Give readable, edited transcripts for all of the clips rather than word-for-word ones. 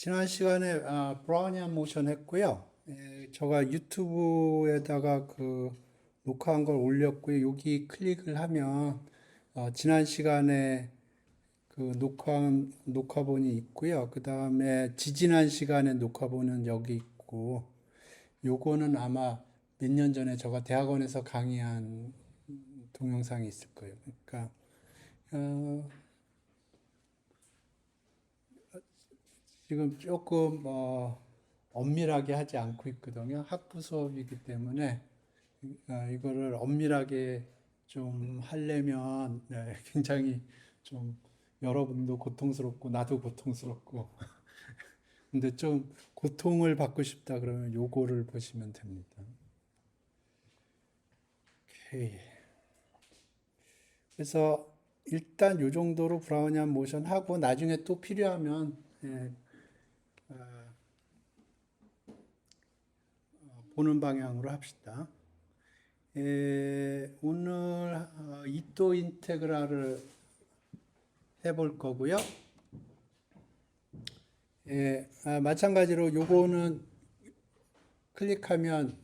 지난 시간에 브라우니안 모션 했고요. 제가 유튜브에다가 그 녹화한 걸 올렸고요. 여기 클릭을 하면 지난 시간에 그 녹화본이 있고요. 그 다음에 지지난 시간에 녹화본은 여기 있고, 요거는 아마 몇 년 전에 제가 대학원에서 강의한 동영상이 있을 거예요. 그러니까 어, 지금 조금 엄밀하게 하지 않고 있거든요. 학부 수업이기 때문에 이거를 엄밀하게 좀 하려면 굉장히 좀 여러분도 고통스럽고 나도 고통스럽고 근데 좀 고통을 받고 싶다 그러면 요거를 보시면 됩니다. 오케이. 그래서 일단 요 정도로 브라우니안 모션 하고 나중에 또 필요하면 보는 방향으로 합시다. 오늘 이또 인테그랄을 해볼 거고요. 마찬가지로 요거는 클릭하면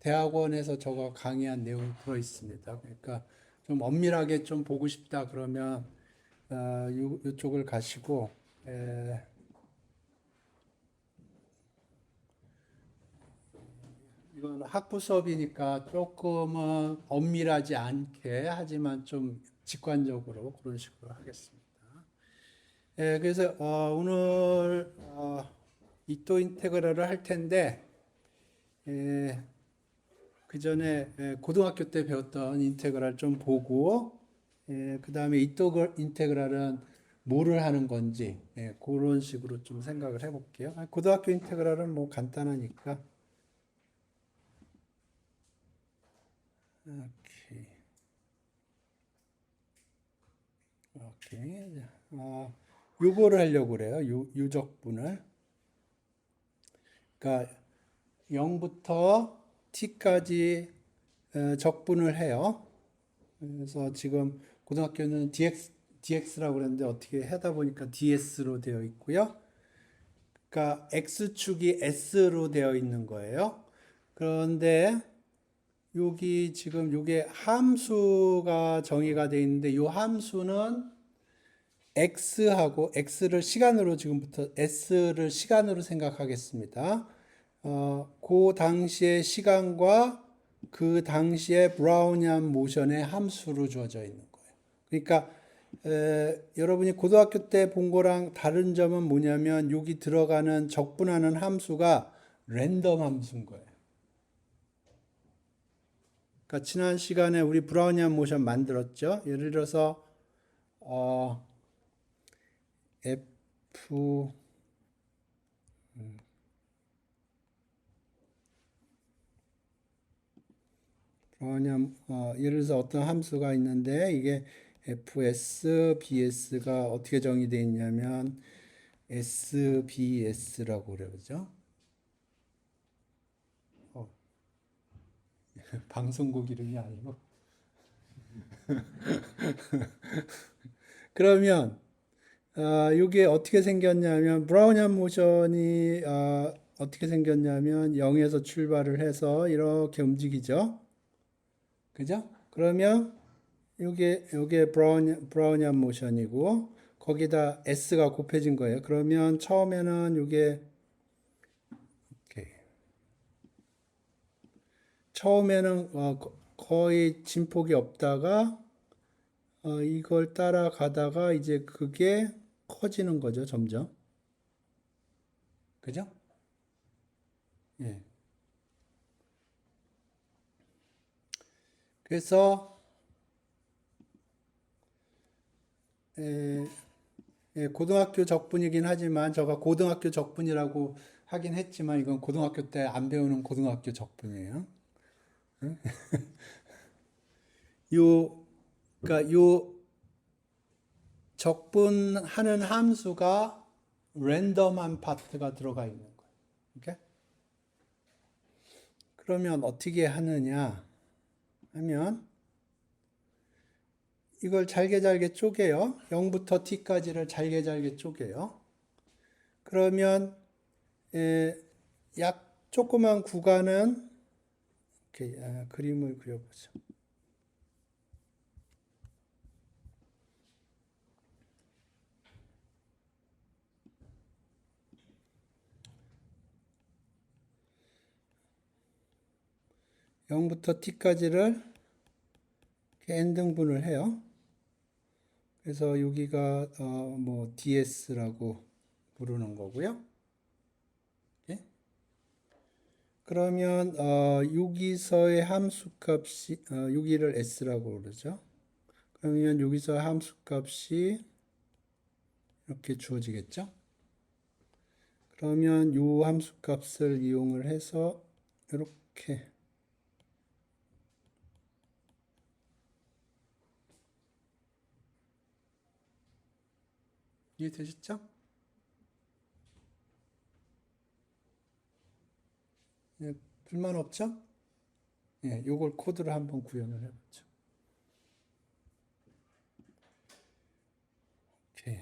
대학원에서 저거 강의한 내용이 들어 있습니다. 그러니까 좀 엄밀하게 좀 보고 싶다 그러면 요쪽을 가시고 이건 학부 수업이니까 조금은 엄밀하지 않게 하지만 좀 직관적으로 그런 식으로 하겠습니다. 그래서 오늘 이또 인테그랄을 할 텐데 그 전에 고등학교 때 배웠던 인테그랄 좀 보고 그 다음에 이또 인테그랄은 뭐를 하는 건지 그런 식으로 좀 생각을 해볼게요. 고등학교 인테그랄은 뭐 간단하니까. 오케이. 오케이. 요거를 하려고 그래요. 유적분을. 그러니까 0부터 t까지 적분을 해요. 그래서 지금 고등학교는 dx라고 그랬는데 어떻게 하다 보니까 ds로 되어 있고요. 그러니까 x축이 s로 되어 있는 거예요. 그런데 여기 지금 이게 함수가 정의가 되어 있는데 이 함수는 x하고 x를 시간으로 지금부터 s를 시간으로 생각하겠습니다. 그 당시의 시간과 그 당시의 브라우니안 모션의 함수로 주어져 있는 거예요. 그러니까 여러분이 고등학교 때 본 거랑 다른 점은 뭐냐면 여기 들어가는 적분하는 함수가 랜덤 함수인 거예요. 그러니까 지난 시간에 우리 브라우니안 모션 만들었죠. 예를 들어서 f 브라우니안 예를 들어서 어떤 함수가 있는데 이게 fs, bs가 어떻게 정의되어 있냐면 sbs라고 그러죠. 방송국 이름이 아니고. 그러면 이게 어떻게 생겼냐면 브라우니안 모션이 어떻게 생겼냐면 0에서 출발을 해서 이렇게 움직이죠. 그죠? 그러면 요게 브라우니안 모션이고 거기다 s가 곱해진 거예요. 그러면 처음에는 요게 이렇게 처음에는 거의 진폭이 없다가 이걸 따라가다가 이제 그게 커지는 거죠, 점점. 그죠? 예. 그래서 고등학교 적분이긴 하지만 제가 고등학교 적분이라고 하긴 했지만 이건 고등학교 때 안 배우는 고등학교 적분이에요. 요 그러니까 요 적분하는 함수가 랜덤한 파트가 들어가 있는 거예요. 오케이? 그러면 어떻게 하느냐 하면 이걸 잘게 쪼개요. 0부터 t까지를 잘게 쪼개요. 그러면 에, 약 조그만 구간은 이렇게 그림을 그려보죠. 0부터 t까지를 n등분을 해요. 그래서 여기가 뭐 ds라고 부르는 거고요. 예? 그러면 여기서의 함수값이 여기를 s라고 그러죠. 그러면 여기서 함수값이 이렇게 주어지겠죠. 그러면 이 함수값을 이용을 해서 이렇게 이해되셨죠? 예, 불만 없죠? 예, 요걸 코드를 한번 구현을 해보죠. 오케이.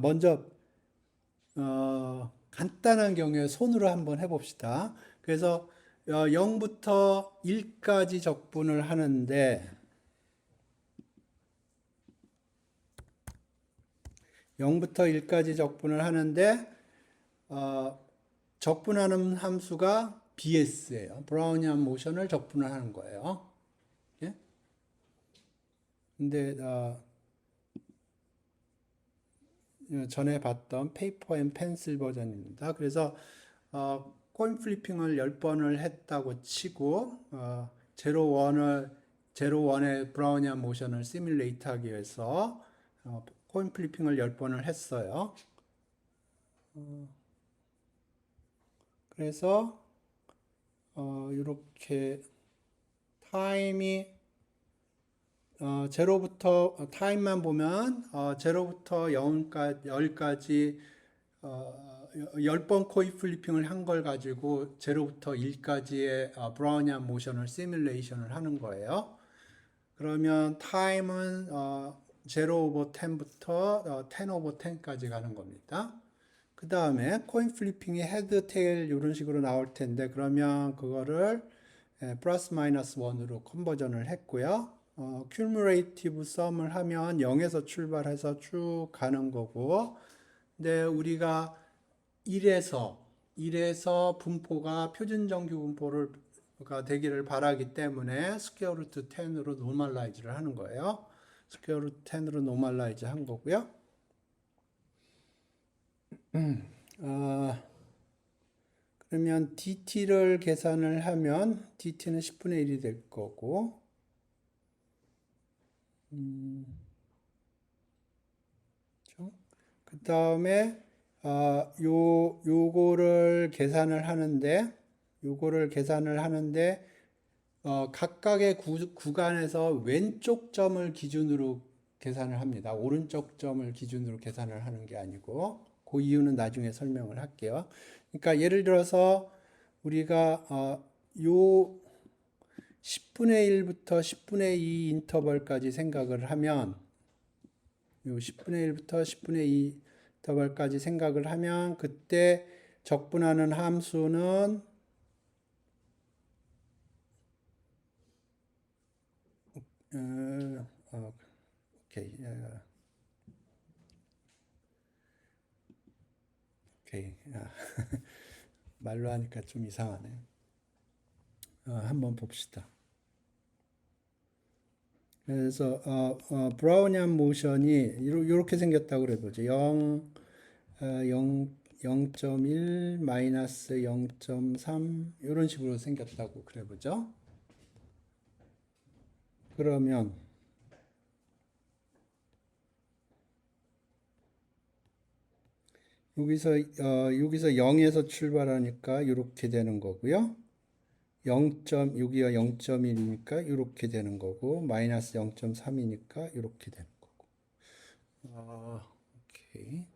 먼저 간단한 경우에 손으로 한번 해봅시다. 그래서 0부터 1까지 적분을 하는데 0부터 1까지 적분을 하는데 적분하는 함수가 BS예요. 브라우니안 모션을 적분을 하는 거예요. 예? 근데 전에 봤던 페이퍼 앤 펜슬 버전입니다. 그래서 코인 플리핑을 10번을 했다고 치고 제로 원의 브라우니안 모션을 시뮬레이트 하기 위해서 코인 플리핑을 10번을 했어요. 그래서 이렇게 타임이 제로부터 타임만 보면 제로부터 10까지 10번 코인 플리핑을 한 걸 가지고 제로부터 1까지의 브라우니안 모션을 시뮬레이션을 하는 거예요. 그러면 타임은 0 오버 10부터 10 오버 10까지 가는 겁니다. 그 다음에 코인 플리핑이 헤드, 테일 이런 식으로 나올 텐데 그러면 그거를 플러스 마이너스 1으로 컨버전을 했고요. 큐뮬레이티브 썸을 하면 0에서 출발해서 쭉 가는 거고 근데 우리가 1에서 분포가 표준 정규 분포가 되기를 바라기 때문에 스퀘어 루트 10으로 노멀라이즈를 하는 거예요. 스퀘어 루트 10으로 노멀라이즈 한 거고요. 그러면 dt를 계산을 하면 dt는 10분의 1이 될 거고 그 다음에 요거를 계산을 하는데 각각의 구간에서 왼쪽 점을 기준으로 계산을 합니다. 오른쪽 점을 기준으로 계산을 하는 게 아니고 그 이유는 나중에 설명을 할게요. 그러니까 예를 들어서 우리가 요 10분의 1부터 10분의 2 인터벌까지 생각을 하면 요 10분의 1부터 10분의 2 인터벌까지 생각을 하면 그때 적분하는 함수는 오케이. 오케이. 말로 하니까 좀 이상하네. 한번 봅시다. 그래서 브라우니안 모션이 이렇게 생겼다고 그래 보죠. 0.1 마이너스 0.3 이런 식으로 생겼다고 그래 보죠. 그러면 여기서 0에서 출발하니까 이렇게 되는 거고요. 6이가 0.1이니까 이렇게 되는 거고 마이너스 0.3이니까 이렇게 되는 거고. 오케이.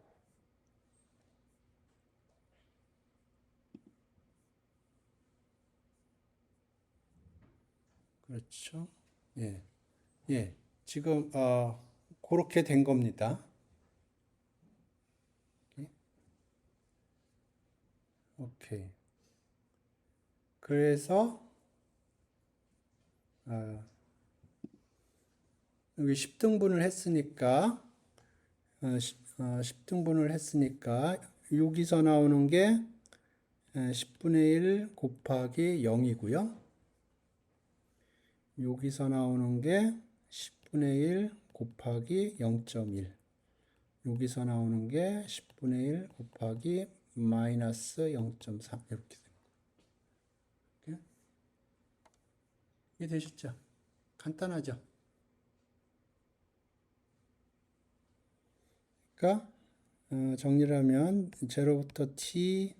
그렇죠. 예. 예. 지금 그렇게 된 겁니다. 오케이. 그래서 여기 10등분을 했으니까 10등분을 했으니까 여기서 나오는 게 10분의 1 곱하기 0이고요. 여기서 나오는 게 10분의 1 곱하기 0.1. 여기서 나오는 게 10분의 1 곱하기 마이너스 0.3 이렇게 됩니다. 이해되셨죠? 간단하죠? 그러니까 정리를 하면 0부터 t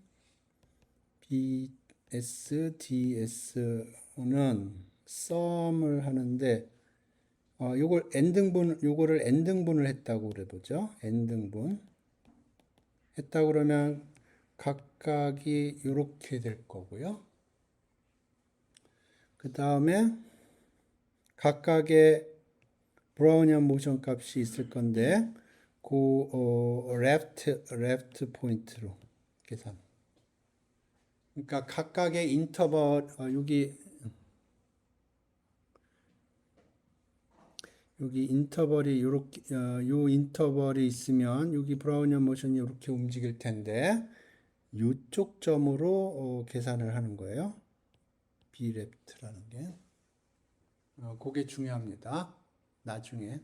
bs ds는 썸을 하는데 요거를 n등분을 했다고 그래 보죠. n등분 했다고 그러면 각각이 이렇게 될 거고요. 그 다음에 각각의 브라우니안 모션 값이 있을 건데 그 레프트 포인트로 계산. 그러니까 각각의 인터벌 여기 인터벌이 요렇게 요 인터벌이 있으면 여기 브라우니안 모션이 이렇게 움직일 텐데 이쪽 점으로 계산을 하는 거예요. B레프트라는 게. 그게 중요합니다. 나중에.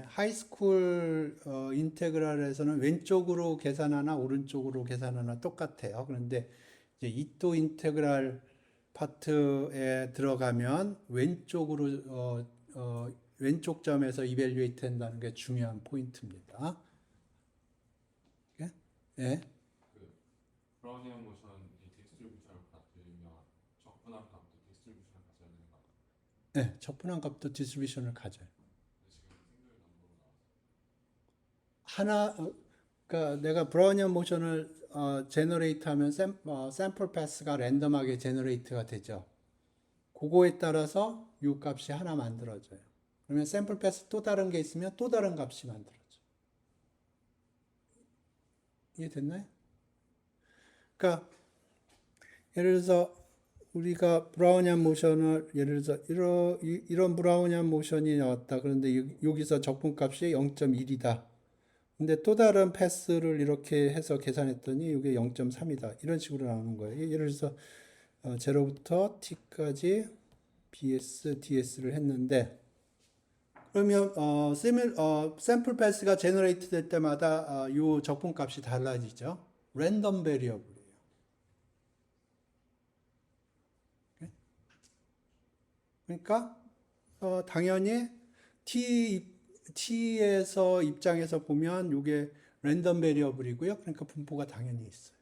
하이스쿨 인테그랄에서는 왼쪽으로 계산하나 오른쪽으로 계산하나 똑같아요. 그런데 이제 이또 인테그랄 파트에 들어가면 왼쪽으로 왼쪽 점에서 이밸류에이트 한다는 게 중요한 포인트입니다. 예? 브라우니안 모션이 디스트리뷰션을 가지면 적분한 값도 디스트리뷰션을 가져야 되는 거 아니에요? 네, 적분한 값도 디스트리뷰션을 가져요. 지금 싱글 넘버로 나왔어요. 그러니까 내가 브라우니안 모션을 제너레이트 하면 샘플 패스가 랜덤하게 제너레이트가 되죠. 그거에 따라서 이 값이 하나 만들어져요. 그러면 샘플 패스 또 다른 게 있으면 또 다른 값이 만들어져요. 이해됐나요? 그러니까 예를 들어서 우리가 브라우니안 모션을 예를 들어서 이런 브라우니안 모션이 나왔다. 그런데 여기서 적분값이 0.1이다. 근데 또 다른 패스를 이렇게 해서 계산했더니 이게 0.3이다. 이런 식으로 나오는 거예요. 예를 들어서 0부터 t까지 bs, ds를 했는데 그러면 샘플 패스가 제너레이트 될 때마다 이 적분값이 달라지죠. 랜덤 베리어블이에요. 그러니까 당연히 t에서 입장에서 보면 이게 랜덤 베리어블이고요. 그러니까 분포가 당연히 있어요.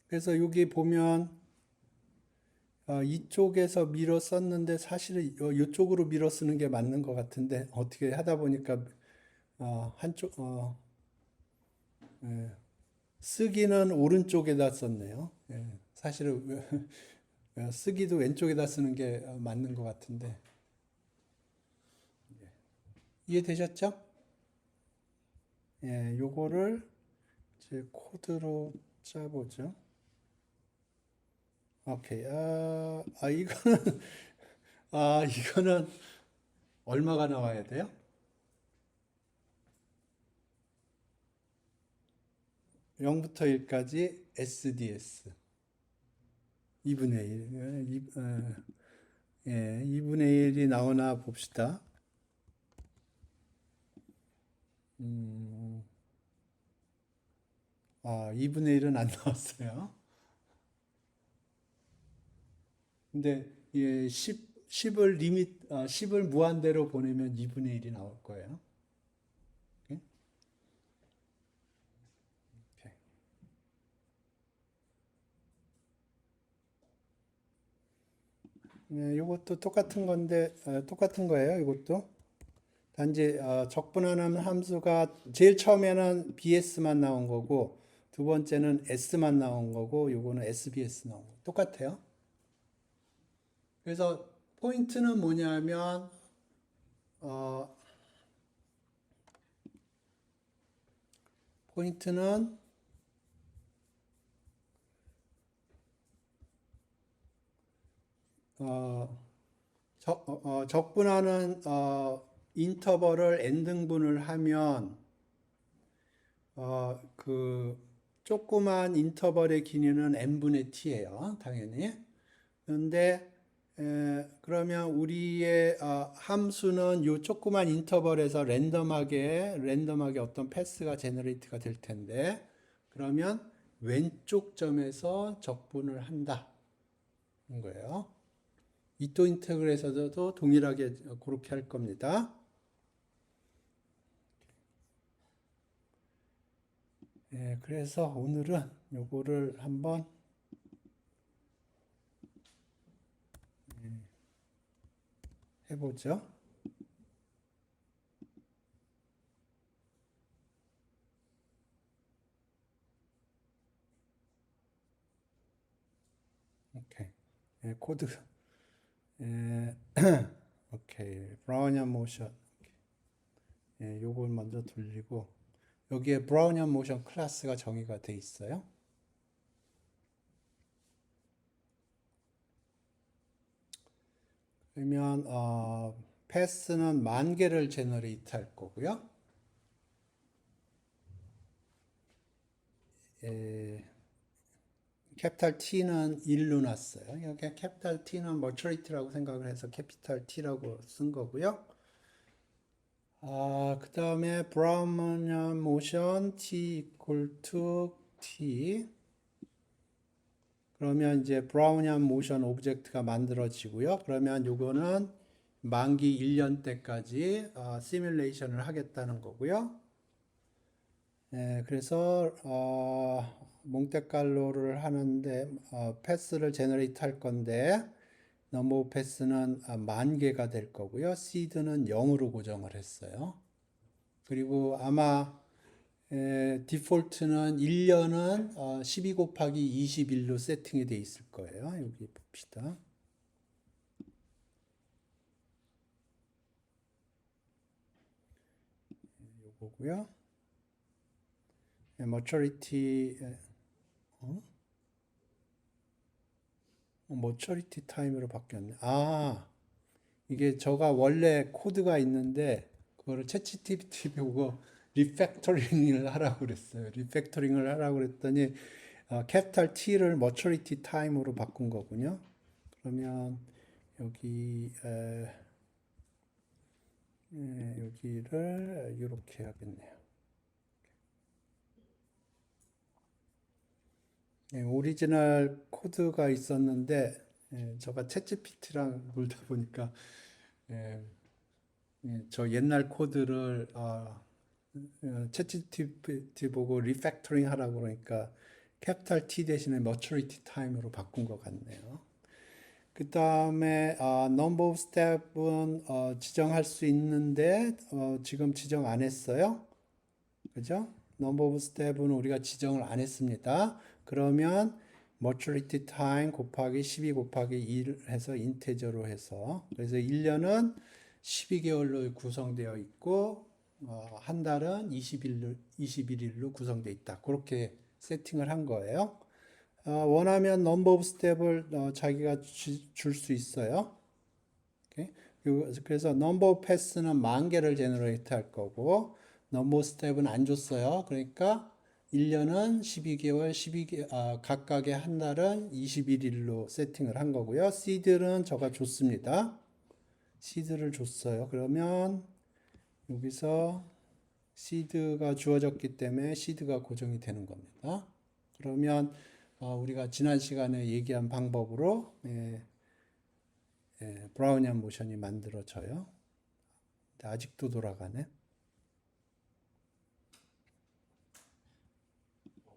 그래서 여기 보면 이쪽에서 밀어 썼는데 사실은 이쪽으로 밀어 쓰는 게 맞는 것 같은데 어떻게 하다 보니까 한쪽 쓰기는 오른쪽에다 썼네요. 사실은 쓰기도 왼쪽에다 쓰는 게 맞는 것 같은데 이해되셨죠? 요거를 이제 코드로 짜보죠. 오케이. 이거는 이거는 얼마가 나와야 돼요? 0부터 1까지 SDS 2분의 1 2분의 1이 나오나 봅시다. 2분의 1은 안 나왔어요. 근데 10을 무한대로 보내면 2분의 1이 나올 거예요. 오케이? 이것도 똑같은 건데 똑같은 거예요. 이것도 단지 적분하는 함수가 제일 처음에는 BS만 나온 거고 두 번째는 S만 나온 거고 요거는 SBS 나온 거 똑같아요. 그래서 포인트는 뭐냐면 포인트는 적분하는 인터벌을 n등분을 하면 그 조그만 인터벌의 길이는 n분의 t예요. 당연히. 그런데 그러면 우리의 함수는 이 조그만 인터벌에서 랜덤하게 어떤 패스가 제너레이트가 될 텐데, 그러면 왼쪽 점에서 적분을 한다 는 거예요. 이토 인테그레에서도 동일하게 그렇게 할 겁니다. 그래서 오늘은 요거를 한번 해보죠. 오케이. 코드. 오케이. 브라우니안 모션. 요걸 먼저 돌리고, 여기에 브라우니안 모션 클래스가 정의가 돼 있어요. 그러면 패스는 10,000개를 제너레이트 할 거고요. 캐피탈 T는 1로 놨어요. 여기 캐피탈 T는 머처리티라고 생각을 해서 캐피탈 T라고 쓴 거고요. 그 다음에 브라우니안 모션 T equal to T. 그러면 이제 브라우니안 모션 오브젝트가 만들어지고요. 그러면 요거는 만기 1년 때까지 시뮬레이션을 하겠다는 거고요. 그래서 몽테칼로를 하는데 패스를 제너레이트 할 건데 넘버 패스는 10,000개가 될 거고요. 시드는 0으로 고정을 했어요. 그리고 아마 디폴트는 1년은 12 곱하기 21로 세팅이 돼 있을 거예요. 여기 봅시다. 요거고요. 머처리티 머처리티 타임으로 바뀌었네. 이게 저가 원래 코드가 있는데 그거를 챗GPT 보고 리팩터링을 하라고 그랬어요. 리팩터링을 하라고 그랬더니 캐피탈 T를 머처리티 타임으로 바꾼 거군요. 그러면 여기 여기를 이렇게 해야겠네요. 오리지널 코드가 있었는데 제가 챗GPT랑 놀다 보니까 저 옛날 코드를 챗GPT 보고 리팩터링 하라고 그러니까 캐피탈 T 대신에 머처리티 타임으로 바꾼 것 같네요. 그 다음에 넘버 오브 스텝은 지정할 수 있는데 지금 지정 안 했어요. 그죠? 넘버 오브 스텝은 우리가 지정을 안 했습니다. 그러면 maturity time 곱하기 12 곱하기 1 해서 인테저로 해서 그래서 1년은 12개월로 구성되어 있고 한 달은 21일로 구성되어 있다. 그렇게 세팅을 한 거예요. 원하면 넘버 오브 스텝을 자기가 줄 수 있어요. 그래서 넘버 오브 패스는 10,000개를 제너레이트 할 거고 넘버 스텝은 안 줬어요. 그러니까 1년은 12개월, 각각의 한 달은 21일로 세팅을 한 거고요. 시드는 저가 줬습니다. 시드를 줬어요. 그러면 여기서 시드가 주어졌기 때문에 시드가 고정이 되는 겁니다. 그러면 우리가 지난 시간에 얘기한 방법으로 브라우니안 모션이 만들어져요. 근데 아직도 돌아가네.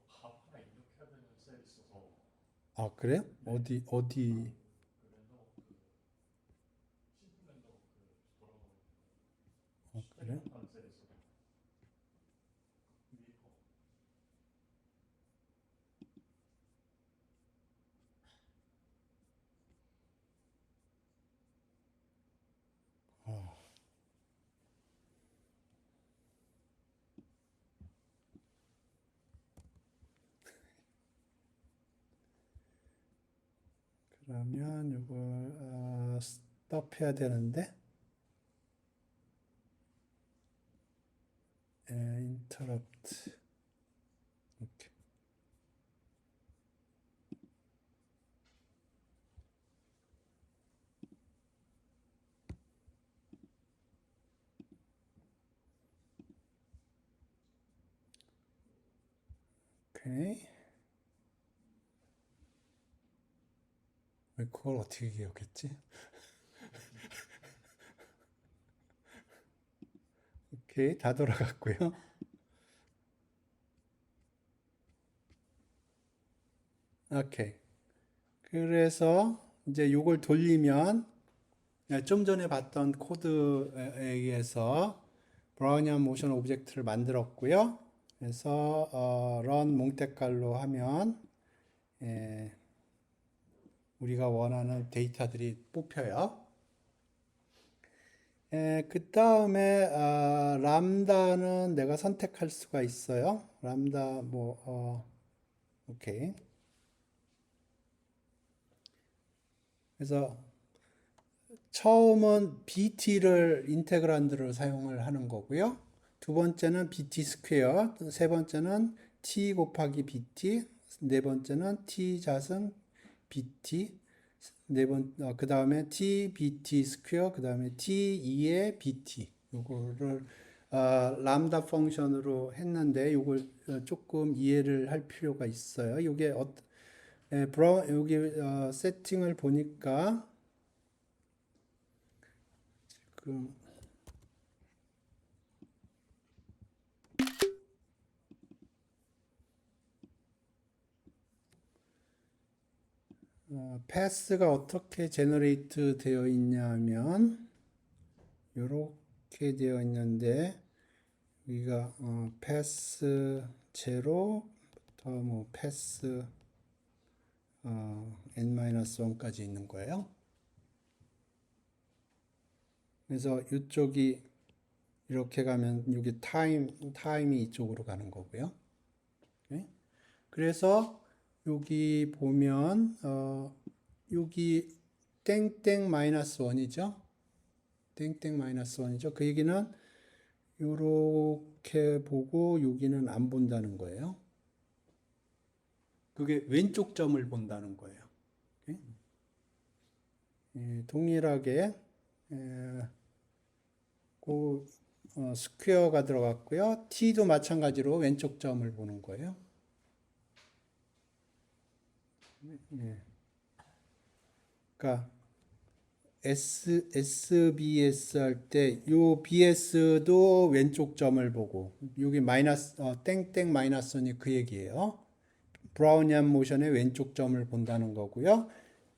하나 입력해야 되는 셀이 있어서 그래요? 어디 그래서 심플 랜덤 돌아가고 그래요? 하는 셀이 있어서 위에 거 그러면 이걸 스톱 해야 되는데 interrupt. 이렇게. 오케이. 왜 그걸 어떻게 기억했지? 오케이, 다 돌아갔고요. 오케이. 그래서 이제 이걸 돌리면 좀 전에 봤던 코드에 의해서 브라우니안 모션 오브젝트를 만들었고요. 그래서 run 몽테칼로 하면 우리가 원하는 데이터들이 뽑혀요. 그 다음에 람다는 내가 선택할 수가 있어요. 람다 오케이. 그래서 처음은 bt를 인테그란드로 사용을 하는 거고요. 두 번째는 bt 스퀘어, 세 번째는 t 곱하기 bt, 네 번째는 t 자승 bt, 그 다음에 t bt 스퀘어, 그 다음에 t2의 bt. 요거를 람다 펑션으로 했는데 요걸 조금 이해를 할 필요가 있어요. 요게 여기 세팅을 보니까 그 패스가 어떻게 제너레이트 되어 있냐면 이렇게 되어 있는데 여기가 패스 제로부터 뭐 패스 n-1까지 있는 거예요. 그래서 이쪽이 이렇게 가면 여기 타임이 이쪽으로 가는 거고요. 네? 그래서 여기 보면 여기 땡땡 마이너스 1이죠. 땡땡 마이너스 1이죠. 그 얘기는 이렇게 보고 여기는 안 본다는 거예요. 그게 왼쪽 점을 본다는 거예요. 동일하게 그 스퀘어가 들어갔고요. t도 마찬가지로 왼쪽 점을 보는 거예요. 그러니까 SBS 할 때 요 BS도 왼쪽 점을 보고 여기 마이너스 땡땡 마이너스니 그 얘기예요. 브라우니안 모션의 왼쪽 점을 본다는 거고요.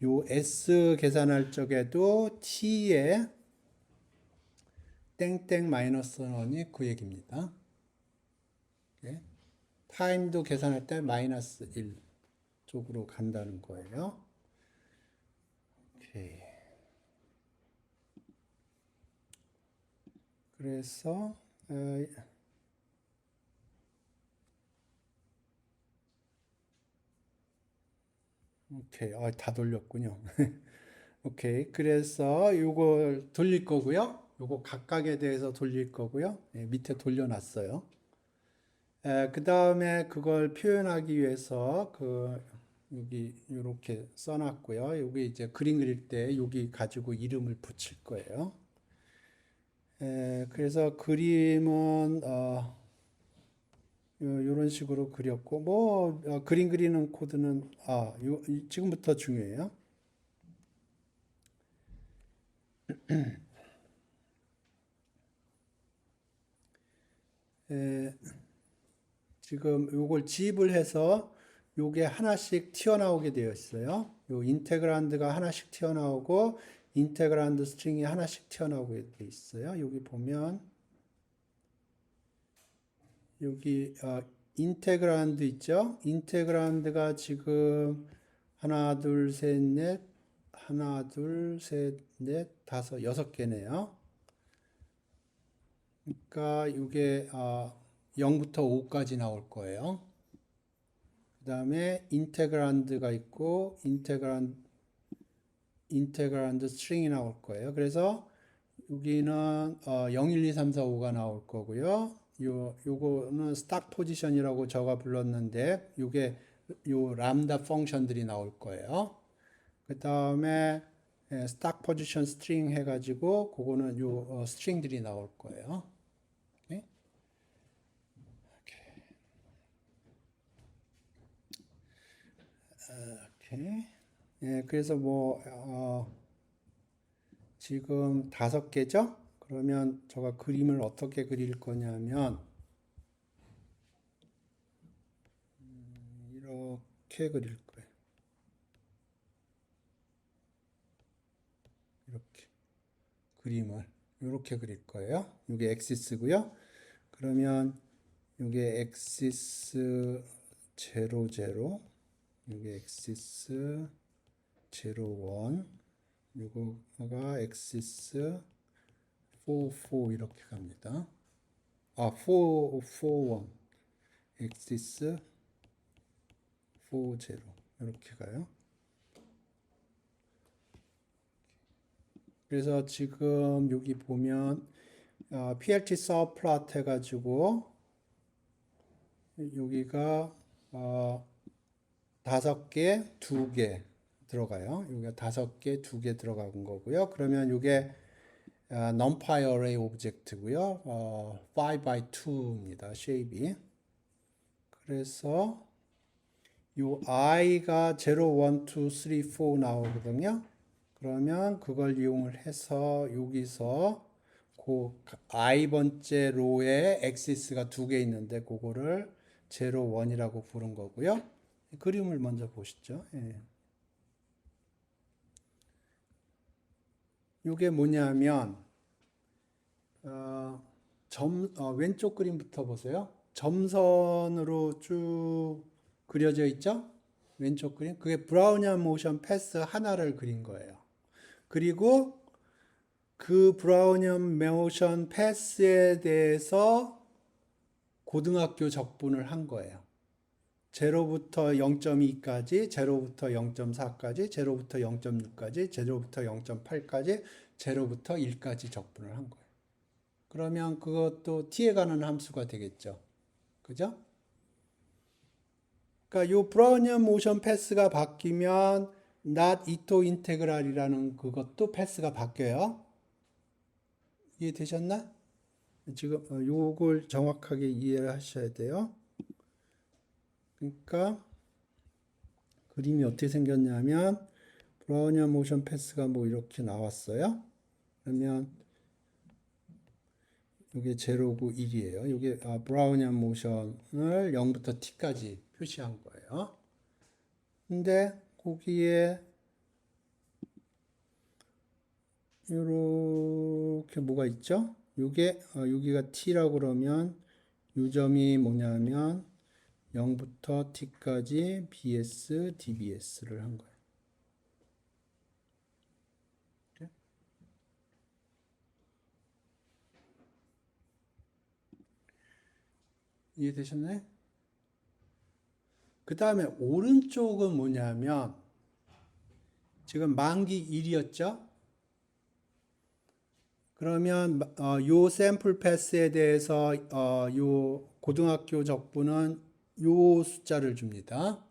요 S 계산할 적에도 T의 땡땡 마이너스 1이 그 얘기입니다. 네. 타임도 계산할 때 마이너스 1 쪽으로 간다는 거예요. 오케이. 그래서 오케이. 다 돌렸군요. 오케이. 그래서 요걸 돌릴 거고요. 요거 각각에 대해서 돌릴 거고요. 밑에 돌려놨어요. 그 다음에 그걸 표현하기 위해서 여기 이렇게 써놨고요. 여기 이제 그림 그릴 때 여기 가지고 이름을 붙일 거예요. 그래서 그림은 이런 식으로 그렸고 그림 그리는 코드는 지금부터 중요해요. 지금 요걸 지입을 해서 요게 하나씩 튀어나오게 되어 있어요. 요 인테그란드가 하나씩 튀어나오고 인테그란드 스트링이 하나씩 튀어나오게 되어 있어요. 여기 보면 여기 인테그란드 있죠? 인테그란드가 지금 하나, 둘, 셋, 넷, 하나, 둘, 셋, 넷, 다섯, 6개네요. 그러니까 이게 0부터 5까지 나올 거예요. 그 다음에 인테그란드가 있고 인테그랄 and string이 나올 거예요. 그래서 여기는 0, 1, 2, 3, 4, 5가 나올 거고요. 요거는 스탁 포지션이라고 저가 불렀는데 요게 요 람다 펑션들이 나올 거예요. 그 다음에 스탁 포지션 스트링 해가지고 그거는 요 스트링들이 나올 거예요. 오케이? 오케이. 예, 그래서 뭐 지금 5개죠? 그러면 제가 그림을 어떻게 그릴 거냐면 이렇게 그릴 거예요. 이렇게 그림을 이렇게 그릴 거예요. 이게 엑시스고요. 그러면 이게 엑시스 0, 0, 이게 엑시스 0, 1, 이거가 엑시스 4, 4 이렇게 갑니다. 4, 4, 1, 엑시스 4, 0 이렇게 가요. 그래서 지금 여기 보면 PLT 서플롯 해가지고 여기가 5개, 2개 들어가요. 여기가 5개, 2개 들어간 거고요. 그러면 이게 numpy array 오브젝트고요. 5 by 2입니다. 쉐입이. 그래서 요 i가 0, 1, 2, 3, 4 나오거든요. 그러면 그걸 이용을 해서 여기서 그 i 번째 로에 엑시스가 2개 있는데 그거를 0, 1이라고 부른 거고요. 그림을 먼저 보시죠. 예. 이게 뭐냐면 왼쪽 그림부터 보세요. 점선으로 쭉 그려져 있죠? 왼쪽 그림. 그게 브라우니안 모션 패스 하나를 그린 거예요. 그리고 그 브라우니안 모션 패스에 대해서 고등학교 적분을 한 거예요. 0부터 0.2까지, 0부터 0.4까지, 0부터 0.6까지, 0부터 0.8까지, 0부터 1까지 적분을 한 거예요. 그러면 그것도 t에 가는 함수가 되겠죠. 그죠? 그러니까 요 브라우니안 모션 패스가 바뀌면 not 이토 인테그랄이라는 그것도 패스가 바뀌어요. 이해되셨나? 지금 요걸 정확하게 이해를 하셔야 돼요. 그러니까 그림이 어떻게 생겼냐면 브라우니안 모션 패스가 뭐 이렇게 나왔어요. 그러면 이게 0고 1이에요. 이게 브라우니안 모션을 0부터 t까지 표시한 거예요. 근데 거기에 이렇게 뭐가 있죠? 이게 여기가 t라고 그러면 이 점이 뭐냐면 0부터 t까지 bs, dbs를 한 거예요. 이해되셨나요? 그 다음에 오른쪽은 뭐냐면 지금 만기 1이었죠? 그러면 요 샘플 패스에 대해서 요 고등학교 적분은 요 숫자를 줍니다.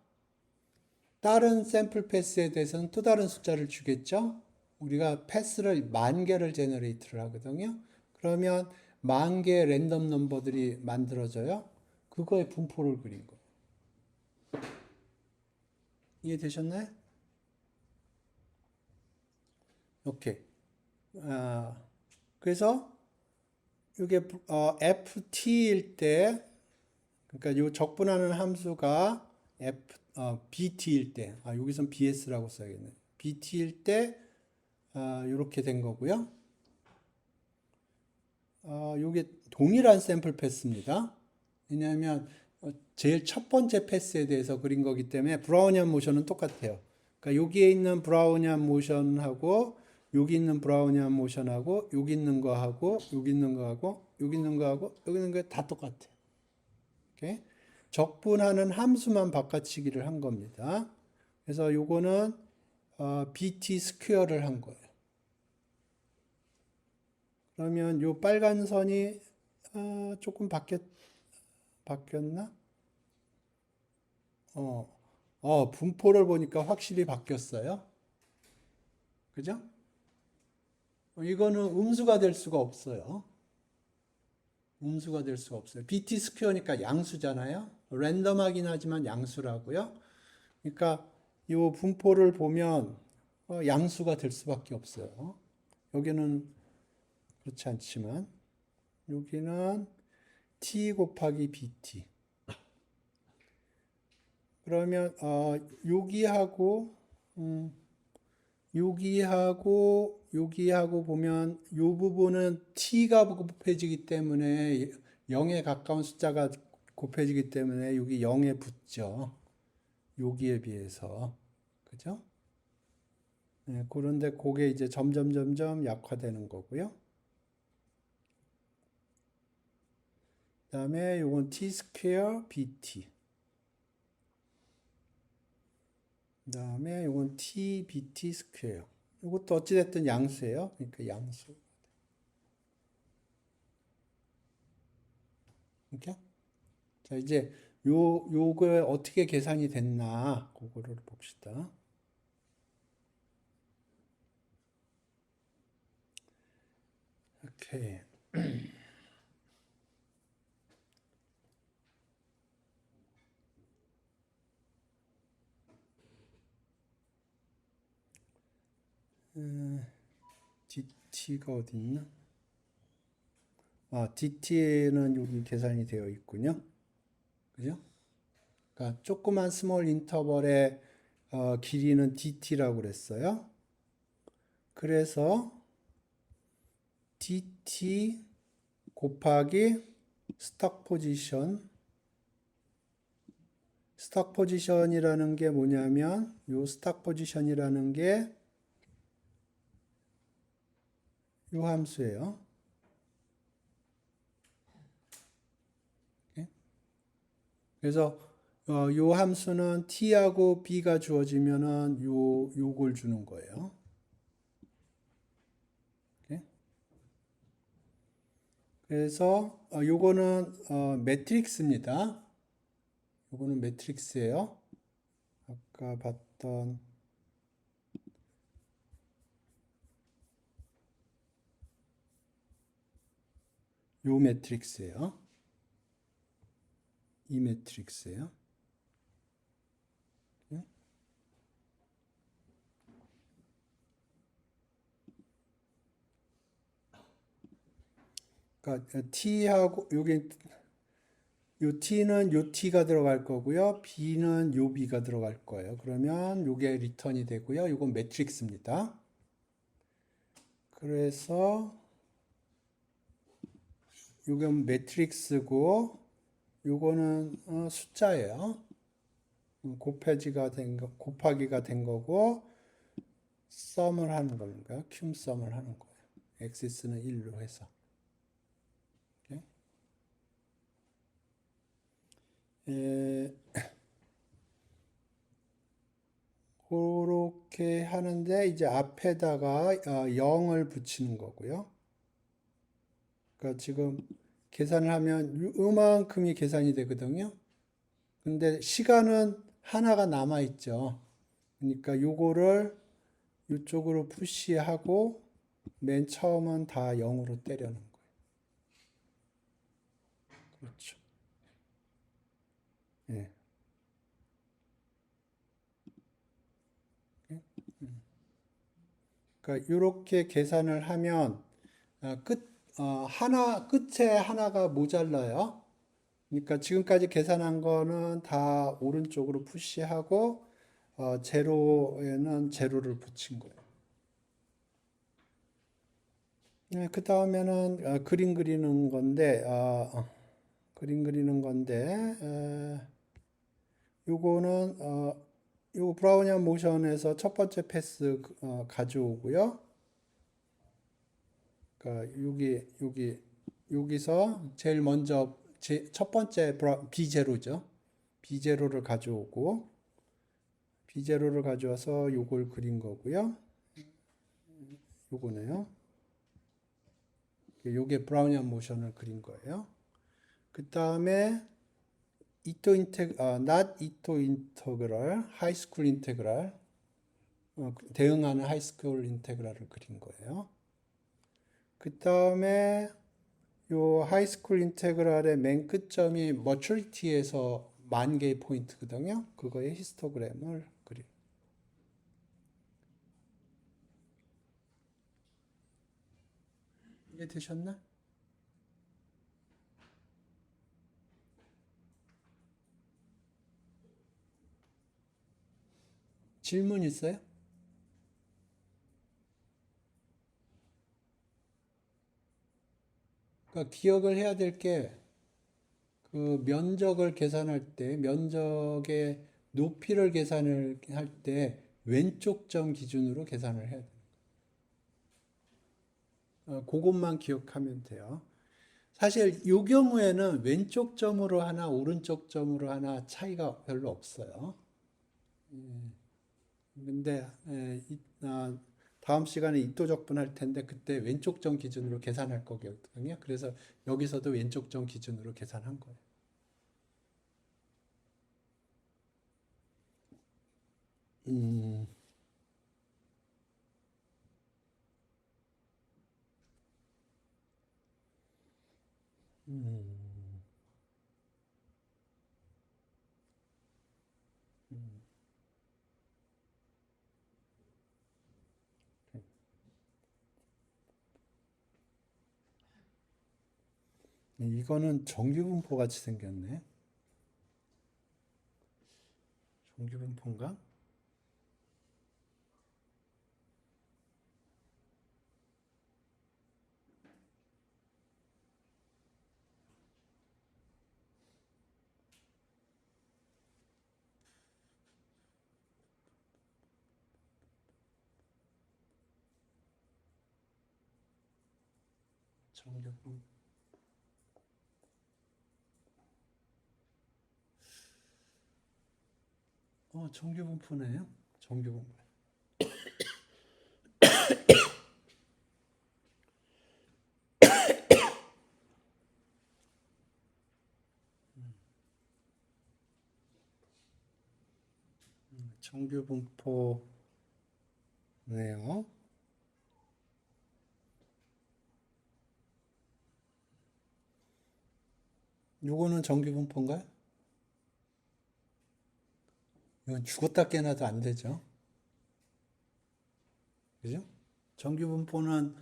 다른 샘플 패스에 대해서는 또 다른 숫자를 주겠죠? 우리가 패스를 10,000개를 제너레이트를 하거든요. 그러면 10,000개 랜덤 넘버들이 만들어져요. 그거의 분포를 그린 거예요. 이해되셨나요? 오케이. 그래서 이게 ft일 때, 그러니까 요 적분하는 함수가 bt일 때, 여기선 bs라고 써야겠네. bt일 때 이렇게 된 거고요. 이게 동일한 샘플 패스입니다. 왜냐하면 제일 첫 번째 패스에 대해서 그린 거기 때문에 브라우니안 모션은 똑같아요. 그러니까 여기에 있는 브라우니안 모션하고 여기 있는 브라우니안 모션하고 여기 있는 거하고 여기 있는 거하고 여기 있는 거하고 여기 있는 거 다 똑같아요. 오케이? 적분하는 함수만 바꿔치기를 한 겁니다. 그래서 요거는 BT 스퀘어를 한 거예요. 그러면 요 빨간 선이 조금 바뀌었나? 분포를 보니까 확실히 바뀌었어요. 그죠? 이거는 음수가 될 수가 없어요. 음수가 될 수가 없어요. BT 스퀘어니까 양수잖아요. 랜덤하긴 하지만 양수라고요. 그러니까 이 분포를 보면 양수가 될 수밖에 없어요. 여기는 그렇지 않지만 여기는 t 곱하기 bt. 그러면 여기하고 보면 이 부분은 t가 곱해지기 때문에 0에 가까운 숫자가 곱해지기 때문에 여기 0에 붙죠. 여기에 비해서. 그죠? 네, 그런데 그게 이제 점점 약화되는 거고요. 그다음에 요건 t 스퀘어 bt. 그다음에 요건 t bt 스퀘어. 이것도 어찌됐든 양수예요. 그러니까 양수. 이렇게. 자, 이제 요거 어떻게 계산이 됐나 그거를 봅시다. 오케이. DT가 어디 있나? DT는 여기 계산이 되어 있군요. 그죠? 그러니까 조그만 스몰 인터벌의 길이는 DT라고 그랬어요. 그래서 DT 곱하기 스탁 포지션이라는 게 뭐냐면 요 스탁 포지션이라는 게 요 함수예요. 그래서 요 함수는 t하고 b가 주어지면은 요걸 주는 거예요. 그래서 요거는 매트릭스입니다. 요거는 매트릭스예요. 아까 봤던 요 매트릭스예요. 이 매트릭스예요. 그러니까 t하고 여기 요 t는 요 t가 들어갈 거고요. b는 요 b가 들어갈 거예요. 그러면 요게 리턴이 되고요. 요건 매트릭스입니다. 그래서 요건 매트릭스고 요거는 숫자예요. 곱하기가 된 거고 썸을 하는 건가요? 큐썸을 하는 거예요. 엑시스는 1로 해서. 그렇게 하는데 이제 앞에다가 0을 붙이는 거고요. 그러니까 지금 계산을 하면 요만큼이 계산이 되거든요. 근데 시간은 하나가 남아 있죠. 그러니까 요거를 이쪽으로 푸시하고 맨 처음은 다 0으로 때려는 거예요. 그렇죠. 예. 그러니까 이렇게 계산을 하면 끝에 하나가 모자라요. 그러니까 지금까지 계산한 거는 다 오른쪽으로 푸시하고 제로에는 제로를 붙인 거예요. 네, 그 다음에는 그림 그리는 건데 요거는 요 브라우니안 모션에서 첫 번째 패스 가져오고요. 그러니까 여기서 제일 먼저 첫 번째 B 제로죠. B 제로를 가져오고 B0를 가져와서 요걸 그린 거고요. 요거네요. 요게 브라우니안 모션을 그린 거예요. 그 다음에 not 이토 인테그랄, 하이스쿨 인테그랄, 대응하는 하이스쿨 인테그랄을 그린 거예요. 그 다음에 요 하이스쿨 인테그랄의 맨 끝점이 머추리티에서 10,000개의 포인트거든요. 그거의 히스토그램을 그린. 이해 되셨나? 질문 있어요? 그러니까 기억을 해야 될 게 그 면적을 계산할 때 면적의 높이를 계산을 할 때 왼쪽 점 기준으로 계산을 해야 돼요. 그것만 기억하면 돼요. 사실 이 경우에는 왼쪽 점으로 하나 오른쪽 점으로 하나 차이가 별로 없어요. 근데 다음 시간에 입도적분 할 텐데 그때 왼쪽 점 기준으로 계산할 거거든요. 그래서 여기서도 왼쪽 점 기준으로 계산한 거예요. 음, 음, 이거는 정규분포 같이 생겼네. 정규분포인가? 정규분. 정규분포네요. 정규분포. 정규분포네요. 요거는 정규분포인가요? 이건 죽었다 깨나도 안 되죠. 그죠? 정규분포는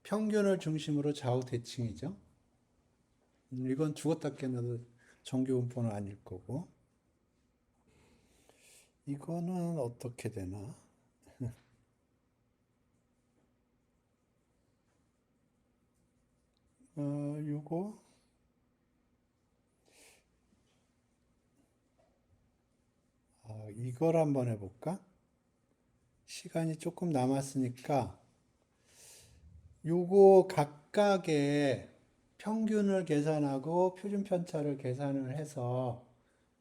평균을 중심으로 좌우 대칭이죠. 이건 죽었다 깨나도 정규분포는 아닐 거고. 이거는 어떻게 되나? 요거 이걸 한번 해볼까? 시간이 조금 남았으니까 요거 각각의 평균을 계산하고 표준 편차를 계산을 해서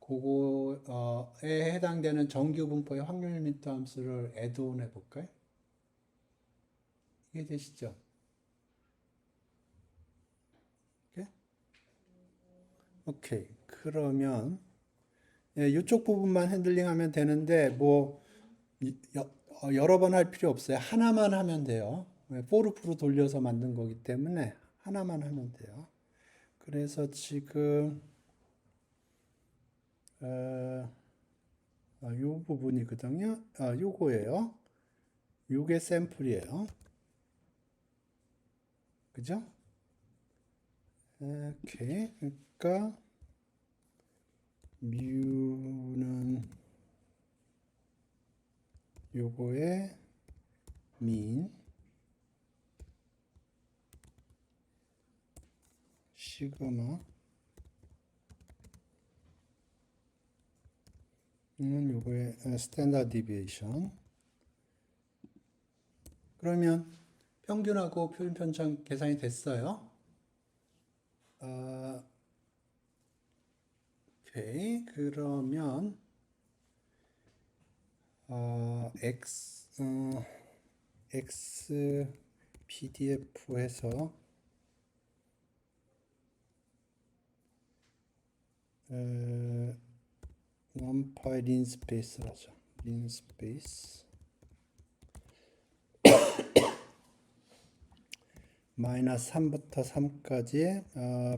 그거에 해당되는 정규 분포의 확률 리미트 함수를 애드온 해볼까요? 이해되시죠? 오케이. 오케이. 그러면 이쪽 부분만 핸들링하면 되는데 뭐 여러 번 할 필요 없어요. 하나만 하면 돼요. 포르프로 돌려서 만든 거기 때문에 하나만 하면 돼요. 그래서 지금 요 부분이거든요. 요거예요. 요게 샘플이에요. 그죠? 오케이. 그러니까 뮤는 요거의 민 시그마 는 요거의 스탠다드 디비에이션. 그러면 평균하고 표준 편차 계산이 됐어요. 오케이. 그러면 X PDF에서 numpy linspace로 하죠. linspace 마이너스 3부터 3까지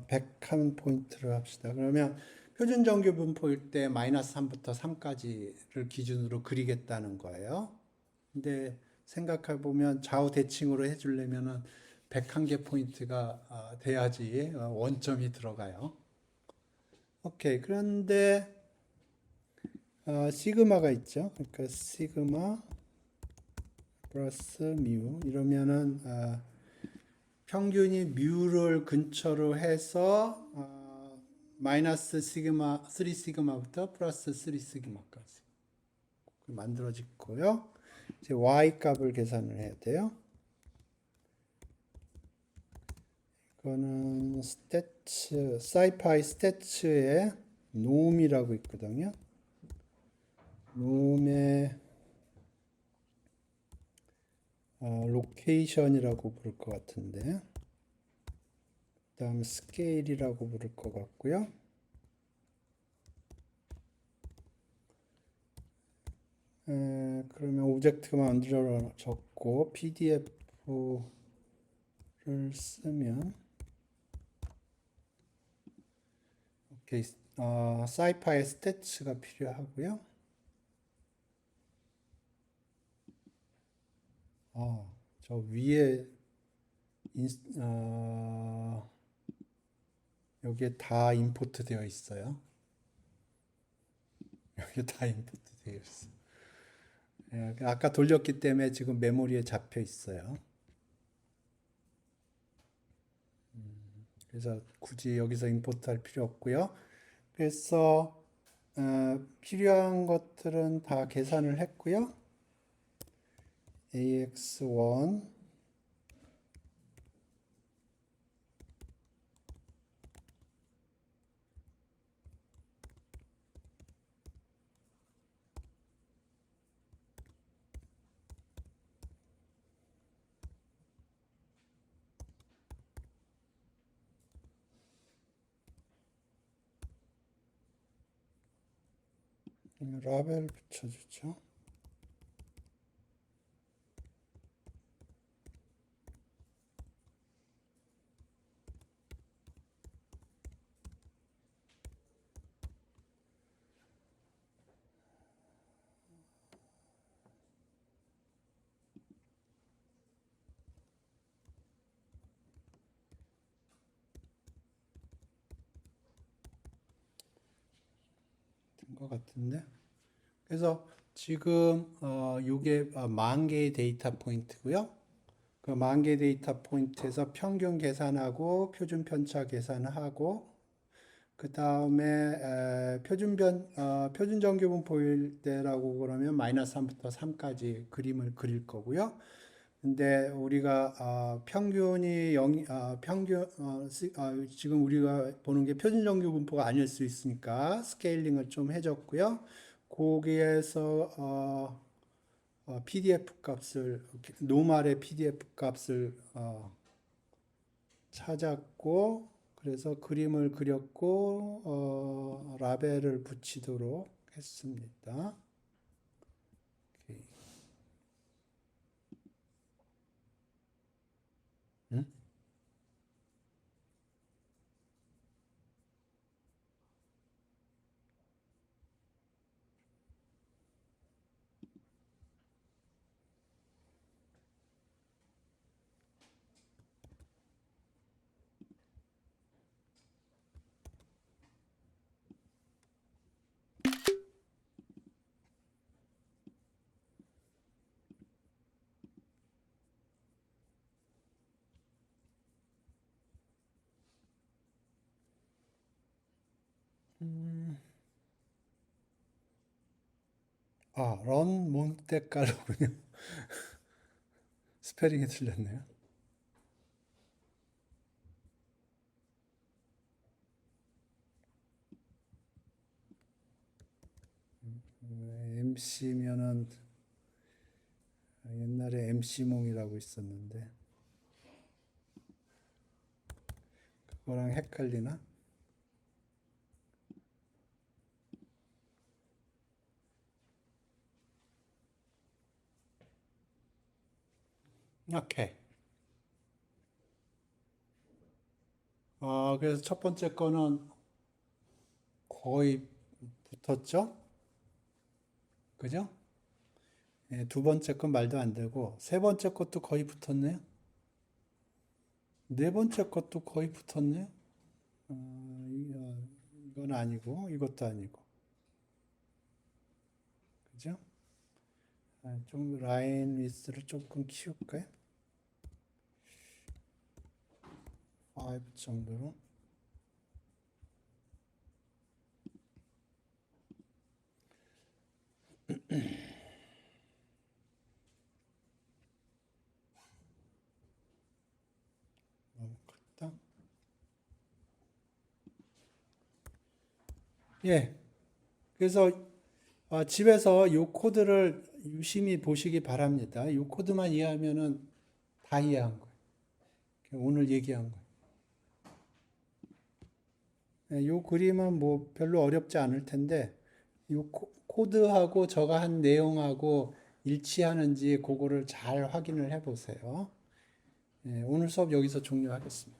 100한 포인트를 합시다. 그러면 표준 정규 분포일 때 마이너스 3부터 3까지를 기준으로 그리겠다는 거예요. 근데 생각해 보면 좌우 대칭으로 해주려면은 101개 포인트가 돼야지 원점이 들어가요. 오케이. 그런데 시그마가 있죠. 그러니까 시그마 플러스 뮤 이러면은 평균이 뮤를 근처로 해서 마이너스 시그마 3 시그마부터 플러스 3 시그마까지 만들어지고요. 이제 y 값을 계산을 해야 돼요. 이거는 스태츠 사이파이 스태츠의 놈이라고 있거든요. 놈의 로케이션이라고 부를 것 같은데, 그 다음 스케일이라고 부를 것 같고요. 그러면 오브젝트가 만들어졌고 PDF를 쓰면 오케이, 사이파이 스태츠가 필요하고요. 저 위에 여기에 다 임포트 되어 있어요. 여기 다 임포트 되어 있어요. 아까 돌렸기 때문에 지금 메모리에 잡혀 있어요. 그래서 굳이 여기서 임포트 할 필요 없고요. 그래서 필요한 것들은 다 계산을 했고요. AX1 라벨 붙여주죠. 된 것 같은데. 그래서 지금 이게 10,000개의 데이터 포인트고요. 그 10,000개 데이터 포인트에서 평균 계산하고 표준 편차 계산하고 그 다음에 표준 정규 분포일 때라고 그러면 마이너스 3부터 3까지 그림을 그릴 거고요. 근데 우리가 평균이 지금 우리가 보는 게 표준 정규 분포가 아닐 수 있으니까 스케일링을 좀 해줬고요. 거기에서 PDF 값을 노말의 PDF 값을 찾았고 그래서 그림을 그렸고 라벨을 붙이도록 했습니다. 오케이. 응? 런 몬테칼로군요. 스페링이 틀렸네요. MC면은 옛날에 MC몽이라고 있었는데 그거랑 헷갈리나? 오케이. 그래서 첫 번째 거는 거의 붙었죠? 그죠? 예, 두 번째 건 말도 안 되고, 세 번째 것도 거의 붙었네요. 네 번째 것도 거의 붙었네요. 이건 아니고, 이것도 아니고. 그죠? 좀 라인 위스를 조금 키울까요? 5 정도로. 너무 크다. 예. 그래서 집에서 이 코드를 유심히 보시기 바랍니다. 이 코드만 이해하면은 다 이해한 거예요. 오늘 얘기한 거예요. 이 그림은 뭐 별로 어렵지 않을 텐데, 이 코드하고 저가 한 내용하고 일치하는지 그거를 잘 확인을 해 보세요. 오늘 수업 여기서 종료하겠습니다.